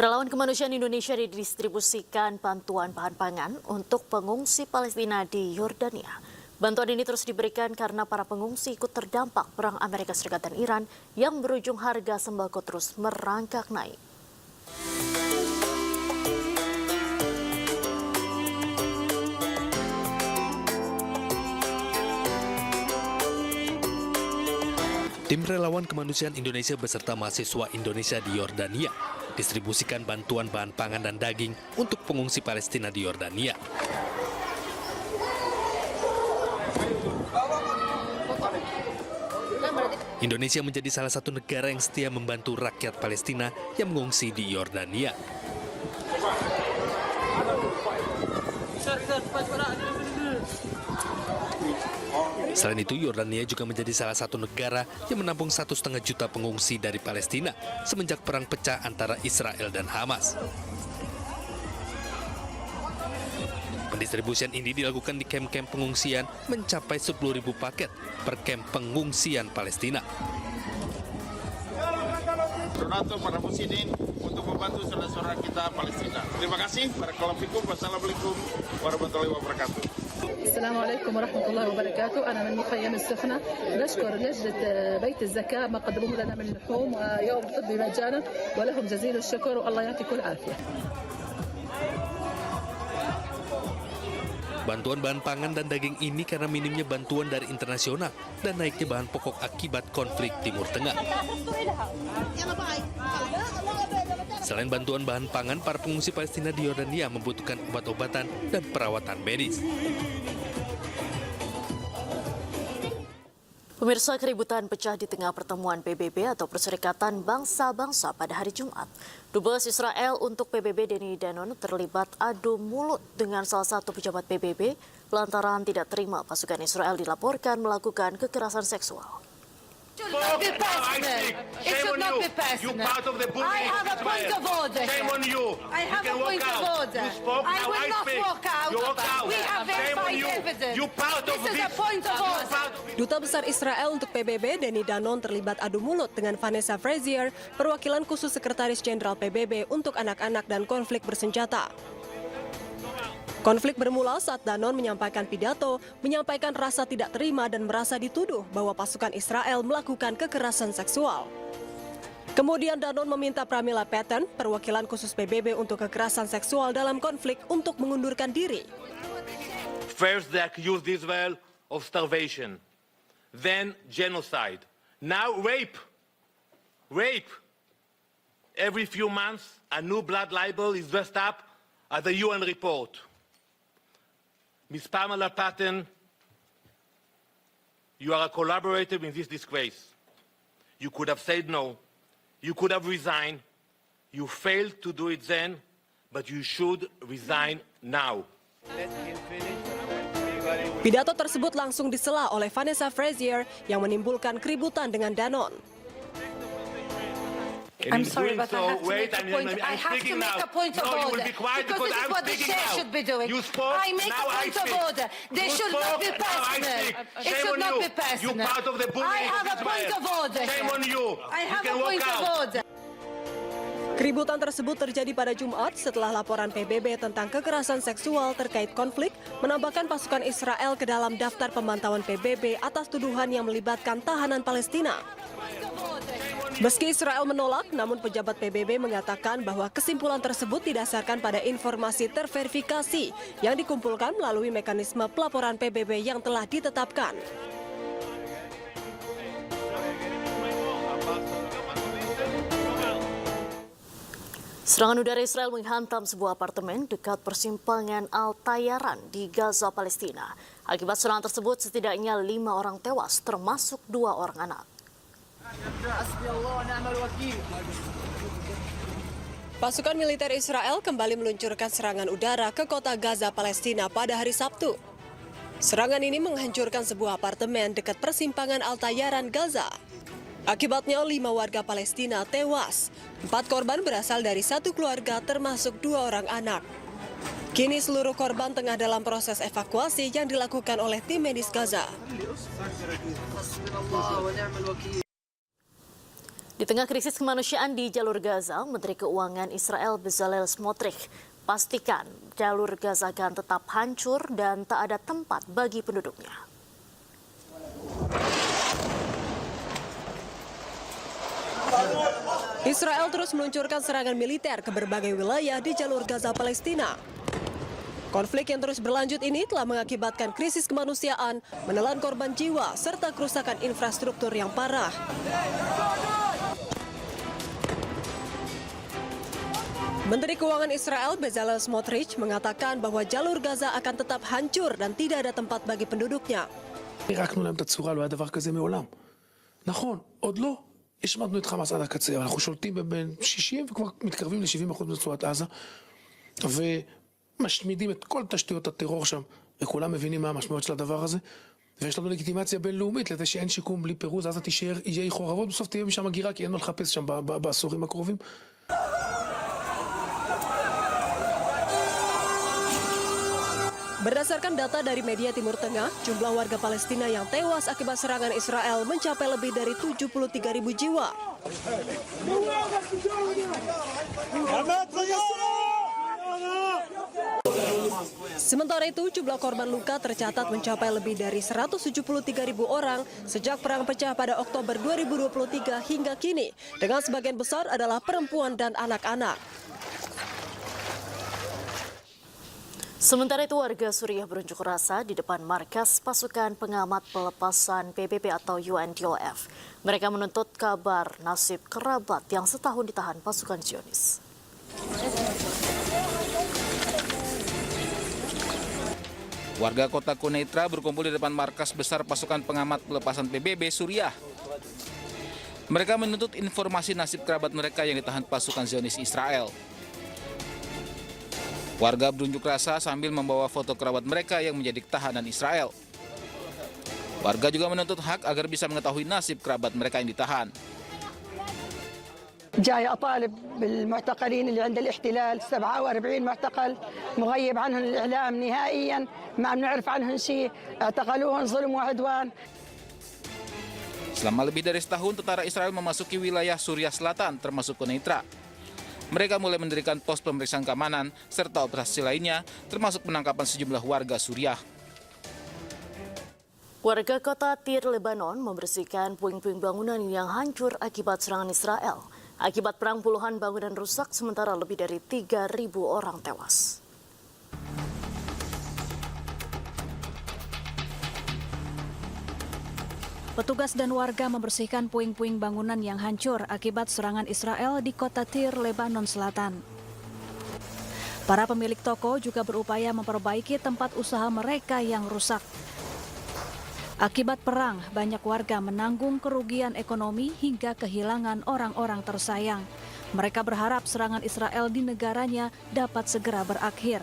Relawan Kemanusiaan Indonesia didistribusikan bantuan bahan pangan untuk pengungsi Palestina di Yordania. Bantuan ini terus diberikan karena para pengungsi ikut terdampak perang Amerika Serikat dan Iran yang berujung harga sembako terus merangkak naik. Tim Relawan Kemanusiaan Indonesia beserta mahasiswa Indonesia di Yordania distribusikan bantuan bahan pangan dan daging untuk pengungsi Palestina di Yordania. Indonesia menjadi salah satu negara yang setia membantu rakyat Palestina yang mengungsi di Yordania. Selain itu, Yordania juga menjadi salah satu negara yang menampung 1,5 juta pengungsi dari Palestina semenjak perang pecah antara Israel dan Hamas. Pendistribusian ini dilakukan di kamp-kamp pengungsian mencapai 10.000 paket per kamp pengungsian Palestina. Donatur para muslimin untuk membantu saudara-saudara kita Palestina. Terima kasih. Wassalamualaikum warahmatullahi wabarakatuh. السلام عليكم ورحمة الله وبركاته. أنا من مخيم السخنة. نشكر لجنة بيت الزكاة ما قدموه لنا من لحوم ويوم طبي مجانا ولهم جزيل الشكر والله يعطيكم العافية. Bantuan bahan pangan dan daging ini karena minimnya bantuan dari internasional dan naiknya bahan pokok akibat konflik Timur Tengah. Selain bantuan bahan pangan, para pengungsi Palestina di Yordania membutuhkan obat-obatan dan perawatan medis. Pemirsa, keributan pecah di tengah pertemuan PBB atau Perserikatan Bangsa-Bangsa pada hari Jumat. Dubes Israel untuk PBB Danny Danon terlibat adu mulut dengan salah satu pejabat PBB lantaran tidak terima pasukan Israel dilaporkan melakukan kekerasan seksual. It should not be personal. I have a point of order. Shame on you. I have a point of order. You spoke, I now will I not speak. walk out. You walk out. We have Shame on verified you. evidence. You part of This is a point of order. Duta Besar Israel untuk PBB Danny Danon terlibat adu mulut dengan Vanessa Frazier, perwakilan khusus Sekretaris Jenderal PBB untuk anak-anak dan konflik bersenjata. Konflik bermula saat Danon menyampaikan pidato, menyampaikan rasa tidak terima dan merasa dituduh bahwa pasukan Israel melakukan kekerasan seksual. Kemudian Danon meminta Pramila Patten, perwakilan khusus PBB untuk kekerasan seksual dalam konflik, untuk mengundurkan diri. First they accused Israel of starvation, then genocide, now rape. Rape. Every few months a new blood libel is dressed up as a UN report. Ms. Pamela Patten, you are a collaborator in this disgrace. You could have said no. You could have resigned. You failed to do it then, but you should resign now. Pidato tersebut langsung disela oleh Vanessa Frazier yang menimbulkan keributan dengan Danon. I'm sorry, but I have to make a point of order. Because this is what the chair should be doing. I make a point of order. They should not be personal. It should not be personal. I have a point of order. Shame on you. I have a point of order. Keributan tersebut terjadi pada Jumat setelah laporan PBB tentang kekerasan seksual terkait konflik menambahkan pasukan Israel ke dalam daftar pemantauan PBB atas tuduhan yang melibatkan tahanan Palestina. Meski Israel menolak, namun pejabat PBB mengatakan bahwa kesimpulan tersebut didasarkan pada informasi terverifikasi yang dikumpulkan melalui mekanisme pelaporan PBB yang telah ditetapkan. Serangan udara Israel menghantam sebuah apartemen dekat persimpangan Al-Tayaran di Gaza, Palestina. Akibat serangan tersebut, setidaknya 5 orang tewas, termasuk 2 orang anak. Pasukan militer Israel kembali meluncurkan serangan udara ke kota Gaza, Palestina pada hari Sabtu. Serangan ini menghancurkan sebuah apartemen dekat persimpangan Al-Tayaran, Gaza. Akibatnya 5 warga Palestina tewas. 4 korban berasal dari satu keluarga termasuk 2 orang anak. Kini seluruh korban tengah dalam proses evakuasi yang dilakukan oleh tim medis Gaza. Di tengah krisis kemanusiaan di jalur Gaza, Menteri Keuangan Israel Bezalel Smotrich pastikan jalur Gaza akan tetap hancur dan tak ada tempat bagi penduduknya. Israel terus meluncurkan serangan militer ke berbagai wilayah di jalur Gaza Palestina. Konflik yang terus berlanjut ini telah mengakibatkan krisis kemanusiaan, menelan korban jiwa, serta kerusakan infrastruktur yang parah. Menteri Keuangan Israel Bezalel Smotrich mengatakan bahwa jalur Gaza akan tetap hancur dan tidak ada tempat bagi penduduknya. פירקנו להם את הצורה, לא היה דבר כזה מעולם. נכון, עוד לא השמדנו את חמאס עד הקצה, אבל אנחנו שולטים בין 60 וכבר מתקרבים ל-70% ברצועת עזה, ומשמידים את כל תשתיות הטרור שם, וכולם מבינים מה המשמעות של הדבר הזה, ויש לנו לגיטימציה בינלאומית לזה שאין שיקום בלי פירוז, עזה יהיה חורבות, בסוף תהיה משם הגירה, כי אין מה לחפש שם בעשורים הקרובים. Berdasarkan data dari media Timur Tengah, jumlah warga Palestina yang tewas akibat serangan Israel mencapai lebih dari 73.000 jiwa. Sementara itu, jumlah korban luka tercatat mencapai lebih dari 173.000 orang sejak perang pecah pada Oktober 2023 hingga kini, dengan sebagian besar adalah perempuan dan anak-anak. Sementara itu, warga Suriah berunjuk rasa di depan markas pasukan pengamat pelepasan PBB atau UNDOF. Mereka menuntut kabar nasib kerabat yang setahun ditahan pasukan Zionis. Warga kota Quneitra berkumpul di depan markas besar pasukan pengamat pelepasan PBB Suriah. Mereka menuntut informasi nasib kerabat mereka yang ditahan pasukan Zionis Israel. Warga berunjuk rasa sambil membawa foto kerabat mereka yang menjadi tahanan Israel. Warga juga menuntut hak agar bisa mengetahui nasib kerabat mereka yang ditahan. جاي أطالب بالمعتقلين اللي عند الاحتلال 47 معتقل مغيب عنهم الإعلام نهائيا ما بنعرف عنهم شيء اعتقلوهم ظلم وعدوان. Selama lebih dari setahun, tentara Israel memasuki wilayah Suriah Selatan termasuk Quneitra. Mereka mulai mendirikan pos pemeriksaan keamanan serta operasi lainnya, termasuk penangkapan sejumlah warga Suriah. Warga kota Tyre, Lebanon membersihkan puing-puing bangunan yang hancur akibat serangan Israel. Akibat perang, puluhan bangunan rusak, sementara lebih dari 3.000 orang tewas. Petugas dan warga membersihkan puing-puing bangunan yang hancur akibat serangan Israel di kota Tyre, Lebanon Selatan. Para pemilik toko juga berupaya memperbaiki tempat usaha mereka yang rusak. Akibat perang, banyak warga menanggung kerugian ekonomi hingga kehilangan orang-orang tersayang. Mereka berharap serangan Israel di negaranya dapat segera berakhir.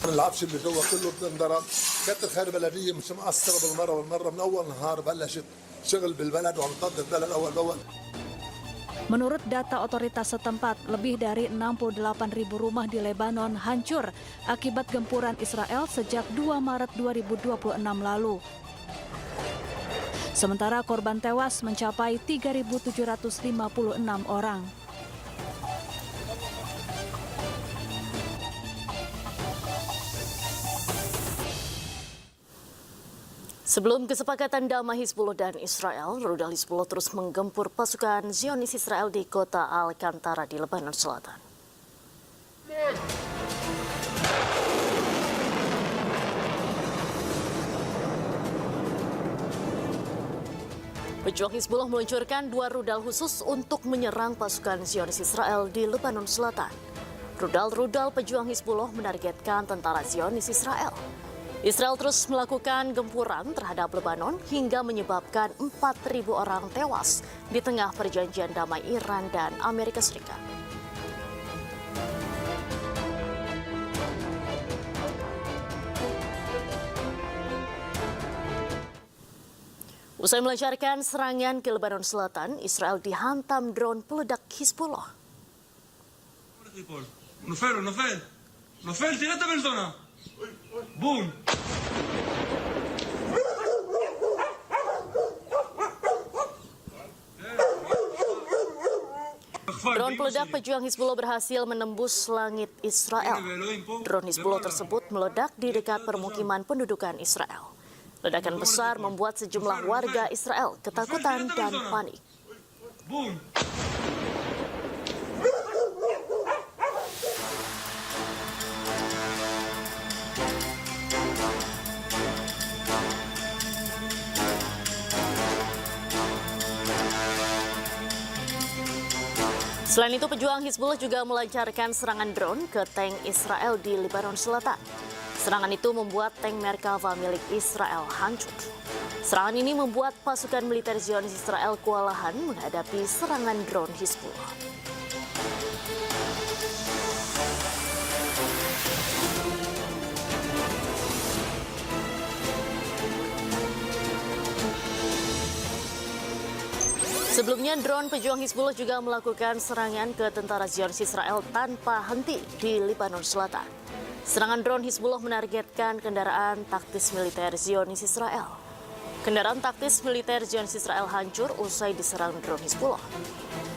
العفش اللي جوا كله بتنضرب كانت الخير بلديه مش مقصره بالمره من اول نهار بلشت شغل بالبلد وعم تنظف البلد اول باول. Menurut data otoritas setempat, lebih dari 68.000 rumah di Lebanon hancur akibat gempuran Israel sejak 2 Maret 2026 lalu. Sementara korban tewas mencapai 3.756 orang. Sebelum kesepakatan damai Hizbullah dan Israel, rudal Hizbullah terus menggempur pasukan Zionis Israel di kota Al-Qantara di Lebanon Selatan. Pejuang Hizbullah meluncurkan 2 rudal khusus untuk menyerang pasukan Zionis Israel di Lebanon Selatan. Rudal-rudal pejuang Hizbullah menargetkan tentara Zionis Israel. Israel terus melakukan gempuran terhadap Lebanon hingga menyebabkan 4.000 orang tewas di tengah perjanjian damai Iran dan Amerika Serikat. Usai melancarkan serangan ke Lebanon Selatan, Israel dihantam drone peledak Hizbullah. Boom. Drone peledak pejuang Hizbullah berhasil menembus langit Israel. Drone Hizbullah tersebut meledak di dekat permukiman pendudukan Israel. Ledakan besar membuat sejumlah warga Israel ketakutan dan panik. Selain itu, pejuang Hizbullah juga melancarkan serangan drone ke tank Israel di Lebanon Selatan. Serangan itu membuat tank Merkava milik Israel hancur. Serangan ini membuat pasukan militer Zionis Israel kewalahan menghadapi serangan drone Hizbullah. Sebelumnya, drone pejuang Hizbullah juga melakukan serangan ke tentara Zionis Israel tanpa henti di Lebanon Selatan. Serangan drone Hizbullah menargetkan kendaraan taktis militer Zionis Israel. Kendaraan taktis militer Zionis Israel hancur usai diserang drone Hizbullah.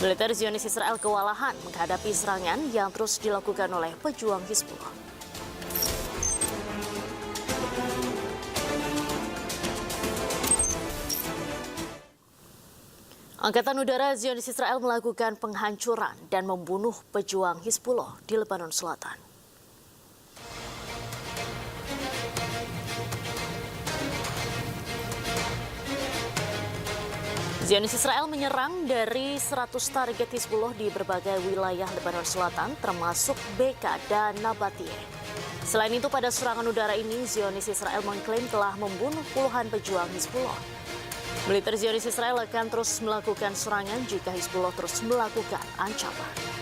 Militer Zionis Israel kewalahan menghadapi serangan yang terus dilakukan oleh pejuang Hizbullah. Angkatan Udara Zionis Israel melakukan penghancuran dan membunuh pejuang Hizbullah di Lebanon Selatan. Zionis Israel menyerang dari 100 target Hizbullah di berbagai wilayah Lebanon Selatan, termasuk Beka dan Nabatiyeh. Selain itu, pada serangan udara ini, Zionis Israel mengklaim telah membunuh puluhan pejuang Hizbullah. Militer Zionis Israel akan terus melakukan serangan jika Hizbullah terus melakukan ancaman.